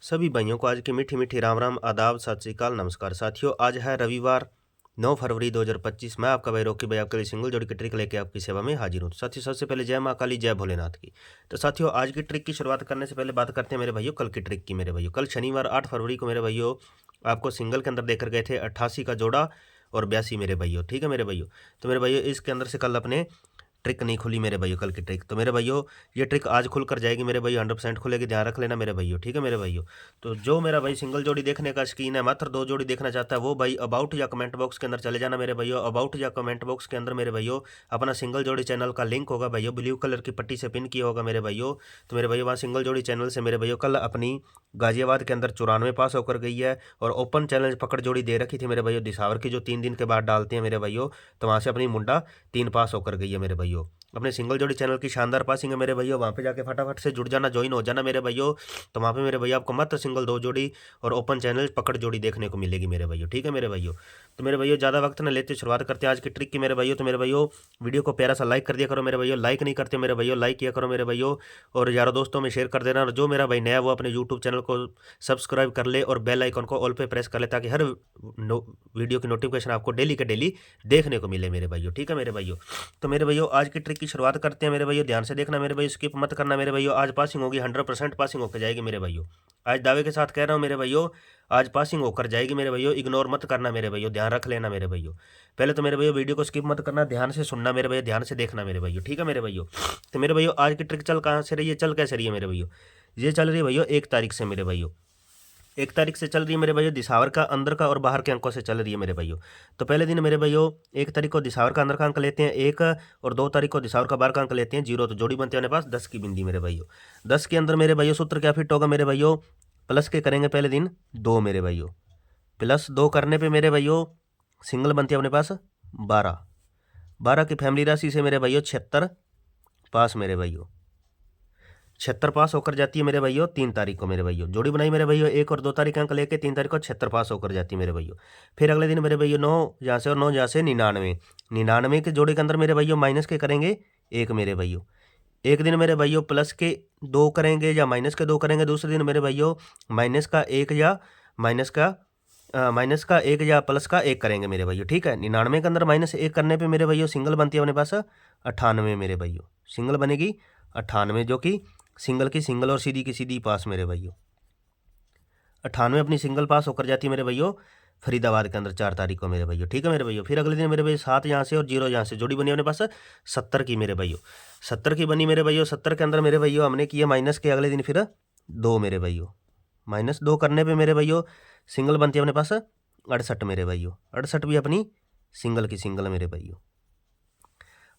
सभी भाइयों को आज की मीठी मीठी राम राम, आदाब, सत श्री अकाल, नमस्कार साथियों। आज है रविवार 9 फरवरी 2025। मैं आपका भाई रॉकी भाई आपके लिए सिंगल जोड़ी की ट्रिक लेके आपकी सेवा में हाजिर हूँ। साथियों, सबसे पहले जय माँ काली, जय भोलेनाथ की। तो साथियों, आज की ट्रिक की शुरुआत करने से पहले बात करते हैं मेरे भाइयों कल की ट्रिक की। मेरे भाइयों, कल शनिवार 8 फरवरी को मेरे भाइयों आपको सिंगल के अंदर देकर गए थे 88 का जोड़ा और 82 मेरे भाइयों। ठीक है मेरे भाइयों, तो मेरे भाइयों इसके अंदर से कल अपने ट्रिक नहीं खुली मेरे भाइयों, कल की ट्रिक। तो मेरे भाइयों ये ट्रिक आज खुल कर जाएगी मेरे भाइयों, 100% खुलेगी, ध्यान रख लेना मेरे भाइयों। ठीक है मेरे भाइयों, तो जो मेरा भाई सिंगल जोड़ी देखने का शौकीन है, मात्र 2 जोड़ी देखना चाहता है, वो भाई अबाउट या कमेंट बॉक्स के अंदर चले जाना मेरे भाइयों। अबाउट या कमेंट बॉक्स के अंदर मेरे भाइयों अपना सिंगल जोड़ी चैनल का लिंक होगा भाइयों, ब्लू कलर की पट्टी से पिन किया होगा मेरे भाइयों। तो मेरे भाइयों वहाँ सिंगल जोड़ी चैनल से मेरे भाइयों कल अपनी गाजियाबाद के अंदर 94 पास होकर गई है, और ओपन चैलेंज पकड़ जोड़ी दे रखी थी मेरे भाइयों दिसावर की, जो 3 दिन के बाद डालते हैं मेरे भाइयों। तो वहाँ से अपनी मुंडा 3 पास होकर गई है मेरे भाइयों। अपने सिंगल जोड़ी चैनल की शानदार पासिंग है मेरे भैया, वहाँ पे जाके फटाफट से जुड़ जाना, ज्वाइन हो जाना मेरे भैया। तो वहाँ पे मेरे भैया आपको मात्र सिंगल 2 जोड़ी और ओपन चैनल पकड़ जोड़ी देखने को मिलेगी मेरे भैया। ठीक है मेरे भैया, तो मेरे भैया ज़्यादा वक्त न लेते शुरुआत करते हैं आज की ट्रिक की मेरे भैया। तो मेरे भैया वीडियो को प्यारा सा लाइक कर दिया करो मेरे भैया, लाइक नहीं करते मेरे भैया लाइक किया करो मेरे भैया, और यारों दोस्तों में शेयर कर देना। और जो मेरा भाई नया वो अपने यूट्यूब चैनल को सब्सक्राइब कर ले और बेल आइकन को ऑल पे प्रेस कर ले, ताकि हर वीडियो की नोटिफिकेशन आपको डेली के डेली देखने को मिले मेरे भैया। ठीक है मेरे भैया, तो मेरे भैया आज की ट्रिक की शुरुआत करते हैं मेरे भैया। ध्यान से देखना मेरे भैया, स्किप मत करना मेरे भैया। आज पासिंग होगी, 100% पासिंग होकर जाएगी मेरे भैया। आज दावे के साथ कह रहा हूँ मेरे भैया, आज पासिंग होकर जाएगी मेरे भैया। इग्नोर मत करना मेरे भैया, ध्यान रख लेना मेरे भैया। पहले तो मेरे भैया वीडियो को स्किप मत करना, ध्यान से सुनना मेरे भैया, ध्यान से देखना मेरे भैया। ठीक है मेरे भैया, तो मेरे भैया आज की ट्रिक चल कहाँ से रही है, चल कैसे रही है मेरे भैया। ये चल रही है भैया 1 तारीख से मेरे भैया। 1 तारीख से चल रही है मेरे भैया, दिसावर का अंदर का और बाहर के अंकों से चल रही है मेरे भैया। तो पहले दिन मेरे भैया 1 तारीख को दिसावर का अंदर का अंक लेते हैं 1, और 2 तारीख को दिसावर का बाहर का अंक लेते हैं 0। तो जोड़ी बनती है अपने पास 10 की बिंदी मेरे भैया। 10 के अंदर मेरे भैया सूत्र क्या फिट होगा मेरे भैया, प्लस के करेंगे पहले दिन 2 मेरे भैया। प्लस 2 करने पर मेरे भैया सिंगल बनती है अपने पास 12। 12 की फैमिली राशि से मेरे भैया 76 पास मेरे भैया। 76 पास होकर जाती है मेरे भैया 3 तारीख को मेरे भैया। जोड़ी बनाई मेरे भैया 1 और 2 तारीख अंक लेके 3 तारीख को 76 पास होकर जाती है मेरे भैया। फिर अगले दिन मेरे भैया 9 यहाँ से और 9 यहाँ से 99। 99 के जोड़ी के अंदर मेरे भैया माइनस के करेंगे 1 मेरे भैया। एक दिन मेरे भैया प्लस के 2 करेंगे या माइनस के 2 करेंगे, दूसरे दिन मेरे भैया माइनस का 1 या माइनस का 1 या प्लस का 1 करेंगे मेरे भैया। ठीक है, 99 के अंदर -1 करने पे मेरे भैया सिंगल बनती है अपने पास 98 मेरे भैया। सिंगल बनेगी 98, जो कि सिंगल की सिंगल और सीधी की सीधी पास मेरे भैया। 98 अपनी सिंगल पास होकर जाती है मेरे भैया फरीदाबाद के अंदर 4 तारीख को मेरे भैया। ठीक है मेरे भैया, फिर अगले दिन मेरे भैया 7 यहाँ से और 0 यहाँ से जोड़ी बनी अपने पास 70 की मेरे भैया। 70 की बनी मेरे भैया। 70 के अंदर मेरे भैया हमने किया माइनस के, अगले दिन फिर 2 मेरे भैया। -2 करने पे मेरे भैया सिंगल बनती है अपने पास 68 मेरे भैया। 68 भी अपनी सिंगल की सिंगल मेरे भैया।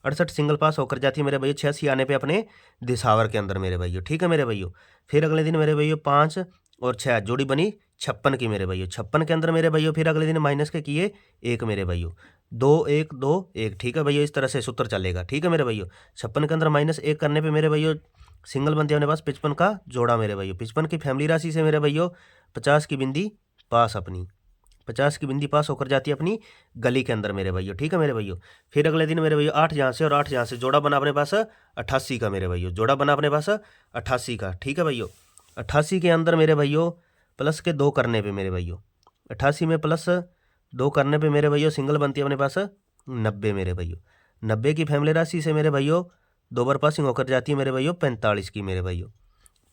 68 सिंगल पास होकर जाती है मेरे भैया 86 आने पे अपने दिसावर के अंदर मेरे भैया। ठीक है मेरे भैया, फिर अगले दिन मेरे भैया 5 और 6 जोड़ी बनी 56 की मेरे भैया। 56 के अंदर मेरे भैया फिर अगले दिन माइनस के किए 1 मेरे भैया। 2 1 2 1। ठीक है भैया, इस तरह से सूत्र चलेगा। ठीक है मेरे भैया, 56 के अंदर -1 करने पे मेरे भैया सिंगल बनते हैं अपने पास 55 का जोड़ा मेरे भैया। 55 की फैमिली राशि से मेरे भैया 50 की बिंदी पास अपनी, 50 की बिंदी पास होकर जाती है अपनी गली के अंदर मेरे भैया। ठीक है मेरे भैया, फिर अगले दिन मेरे भैया 8 यहाँ से और 8 यहाँ से जोड़ा बना अपने पास 88 का मेरे भैया। जोड़ा बना अपने पास 88 का। ठीक है भैया, 88 के अंदर मेरे भैया प्लस के 2 करने पे मेरे भैया 88 में प्लस 2 करने पे मेरे भैया सिंगल बनती है अपने पास 90 मेरे भैया। 90 की फैमिली राशि से मेरे भैया 2 बार पासिंग होकर जाती है मेरे भैया 45 की मेरे भैया।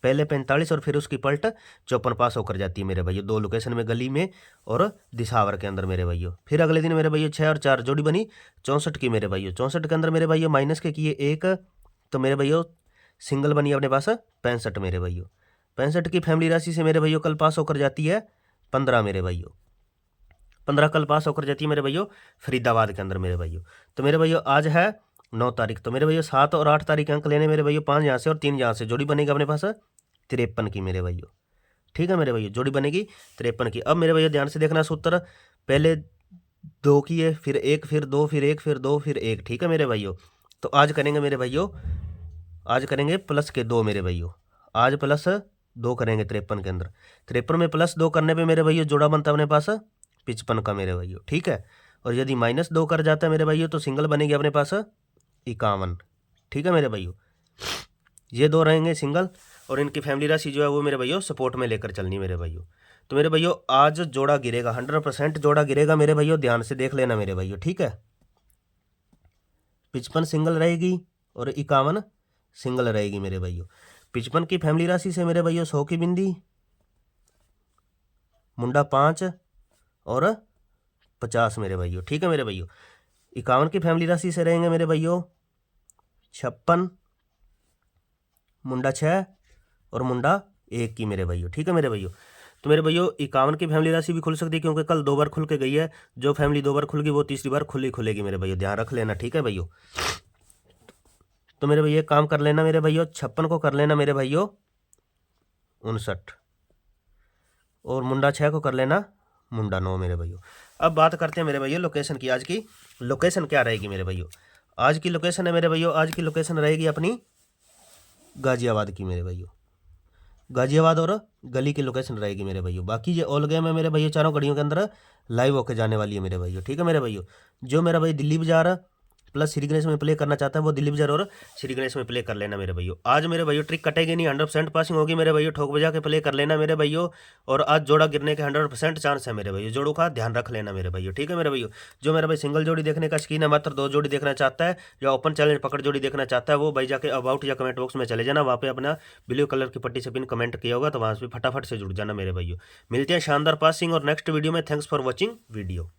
पहले 45 और फिर उसकी पलट 54 पास होकर जाती है मेरे भैया, 2 लोकेशन में, गली में और दिसावर के अंदर मेरे भैया। फिर अगले दिन मेरे भैया 6 और 4 जोड़ी बनी 64 की मेरे भैया। 64 के अंदर मेरे भैया माइनस के किए 1, तो मेरे भैया सिंगल बनी अपने पास 65 मेरे भैया। 65 की फैमिली राशि से मेरे भैया कल पास होकर जाती है 15 मेरे भैया। 15 कल पास होकर जाती है मेरे भैया फरीदाबाद के अंदर मेरे भैया। तो मेरे भैया आज है 9 तारीख, तो मेरे भैया 7 और 8 तारीख अंक लेने मेरे भैया 5 यहाँ से और 3 यहाँ से जोड़ी बनेगी अपने पास 53 की मेरे भैया। ठीक है मेरे भैया, जोड़ी बनेगी 53 की। अब मेरे भैया ध्यान से देखना सूत्र, पहले 2 किए, फिर 1, फिर 2, फिर 1, फिर 2, फिर 1। ठीक है मेरे भैया, तो आज करेंगे मेरे भैया, आज करेंगे प्लस के 2 मेरे भैया। आज प्लस 2 करेंगे 53 के अंदर। 53 में प्लस 2 करने पे मेरे भैया जोड़ा बनता है अपने पास 55 का मेरे भैया। ठीक है, और यदि -2 कर जाता है मेरे भैया तो सिंगल बनेगी अपने पास 51। ठीक है मेरे भैया, ये 2 रहेंगे सिंगल। और इनकी फैमिली राशि जो है वो मेरे भाइयों सपोर्ट में लेकर चलनी मेरे भाइयों। तो मेरे भाइयों आज जोड़ा गिरेगा, 100% जोड़ा गिरेगा मेरे भाइयों, ध्यान से देख लेना मेरे भाइयों, ठीक है। 55 सिंगल रहेगी और 51 सिंगल रहेगी मेरे भाइयों। 55 की फैमिली राशि से मेरे भाइयों 100 की बिंदी, मुंडा 5 और 50 मेरे भाइयों, ठीक है मेरे भाइयों। 51 की फैमिली राशि से रहेंगे मेरे भाइयों 56, मुंडा 6 और मुंडा 1 की मेरे भाइयों, ठीक है मेरे भाइयों। तो मेरे भाइयों 51 की फैमिली राशि भी खुल सकती है, क्योंकि कल 2 बार खुल के गई है। जो फैमिली 2 बार खुल गई वो तीसरी बार खुलेगी मेरे भाइयों, ध्यान रख लेना, ठीक है भाइयों। तो मेरे भैया काम कर लेना मेरे भाइयों, 56 को कर लेना मेरे भाइयों 59 और मुंडा 6 को कर लेना मुंडा 9 मेरे भाइयों। अब बात करते हैं मेरे भाइयों लोकेशन की। आज की लोकेशन क्या रहेगी मेरे भाइयों? आज की लोकेशन है मेरे भाइयों, आज की लोकेशन रहेगी अपनी गाजियाबाद की मेरे भाइयों, गाजियाबाद और गली की लोकेशन रहेगी मेरे भाइयों। बाकी ये ऑल गेम है मेरे भाइयों, चारों घड़ियों के अंदर लाइव होकर जाने वाली है मेरे भाइयों, ठीक है मेरे भाइयों। जो मेरा भाई दिल्ली बाजार प्लस श्री गणेश में प्ले करना चाहता है वो दिल्ली बाजार और श्री गणेश में प्ले कर लेना मेरे भाइयों। आज मेरे भाइयों ट्रिक कटेगी नहीं, 100% पासिंग होगी मेरे भाइयों, ठोक बजा के प्ले कर लेना मेरे भाइयों। और आज जोड़ा गिरने के 100% चांस है मेरे भाइयों, जोड़ों का ध्यान रख लेना मेरे भाइयों, ठीक है मेरे भाइयों। जो मेरा भाई सिंगल जोड़ी देखने का शौकीन है, मात्र 2 जोड़ी देखना चाहता है, या ओपन चैलेंज पकड़ जोड़ी देखना चाहता है, वो भाई जाके अबाउट या कमेंट बॉक्स में चले जाना, वहाँ पे अपना ब्लू कलर की पट्टी से पिन कमेंट किया होगा, तो वहाँ से फटाफट से जुड़ जाना मेरे भाइयों। मिलते हैं शानदार पासिंग और नेक्स्ट वीडियो में। Thanks for watching video.